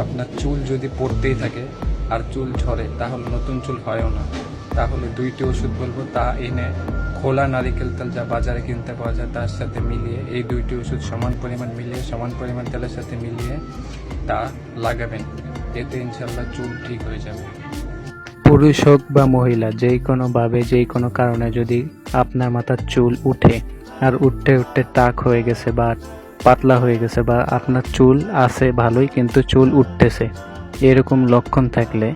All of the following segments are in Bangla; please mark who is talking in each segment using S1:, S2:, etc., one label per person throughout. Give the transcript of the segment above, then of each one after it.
S1: আপনার চুল যদি পড়তেই থাকে আর চুল ঝরে তাহলে নতুন চুল হয়ও না। তাহলে দুইটি ওষুধ বলবো, তা এনে খোলা নারিকেল তেল যা বাজারে কিনতে পাওয়া যায় তার সাথে মিলিয়ে এই দুইটি ওষুধ সমান পরিমাণ তেলের সাথে মিলিয়ে তা লাগাবেন। এতে ইনশাল্লাহ চুল ঠিক হয়ে যাবে।
S2: পুরুষ হোক বা মহিলা, যেই কোনোভাবে যেই কোনো কারণে যদি আপনার মাথার চুল উঠে আর উঠতে উঠতে টাক হয়ে গেছে বা পাতলা হয়ে গেছে, বা আপনার চুল আছে ভালোই কিন্তু চুল উঠতেছে, এরকম লক্ষণ থাকলে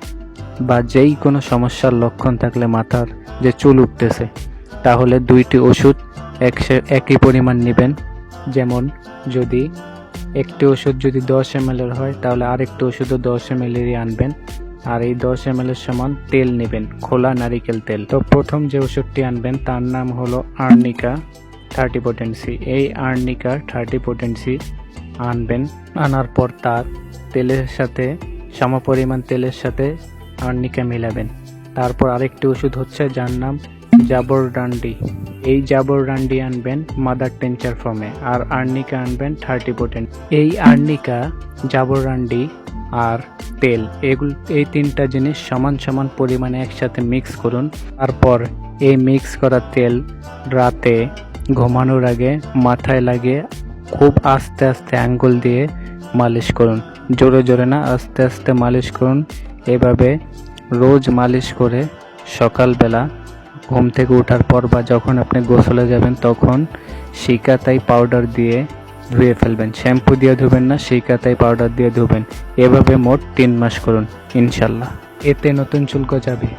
S2: বা যেই কোনো সমস্যার লক্ষণ থাকলে মাথার যে চুল উঠতেছে, তাহলে দুইটি ওষুধ একই পরিমাণ নেবেন। যেমন যদি একটি ওষুধ যদি 10 ml হয় তাহলে আরেকটি ওষুধও 10 ml আনবেন, আর এই 10 ml সমান তেল নেবেন, খোলা নারিকেল তেল। তো প্রথম যে ওষুধটি আনবেন তার নাম হলো আর্নিকা 30 potency। এই আর্নিকা 30 potency আনবেন। আনার পর তার তেলের সাথে সমপরিমাণ তেলের সাথে আর্নিকা মিলাবেন। তারপর আরেকটি ওষুধ হচ্ছে যার নাম জাবরডান্ডি। এই জাবরডান্ডি আনবেন মাদার টিনচার ফর্মে, আর আর্নিকা আনবেন 30 potency। এই আর্নিকা, জাবরডান্ডি আর তেল, এই তিনটা জিনিস সমান সমান পরিমাণে একসাথে মিক্স করুন। তারপর এই মিক্স করা তেল রাতে ঘুমানোর আগে মাথায় লাগিয়ে খুব আস্তে আস্তে আঙ্গুল দিয়ে মালিশ করুন। জোরে জোরে না, আস্তে আস্তে মালিশ করুন। এভাবে রোজ মালিশ করে সকালবেলা ঘুম থেকে ওঠার পর বা যখন আপনি গোসলে যাবেন তখন শিকাতাই পাউডার দিয়ে ধুয়ে ফেলবেন। শ্যাম্পু দিয়ে ধুবেন না, শিকাতাই পাউডার দিয়ে ধুবেন। এভাবে মোট 3 মাস করুন, ইনশাল্লাহ এতে নতুন চুল গজাবে।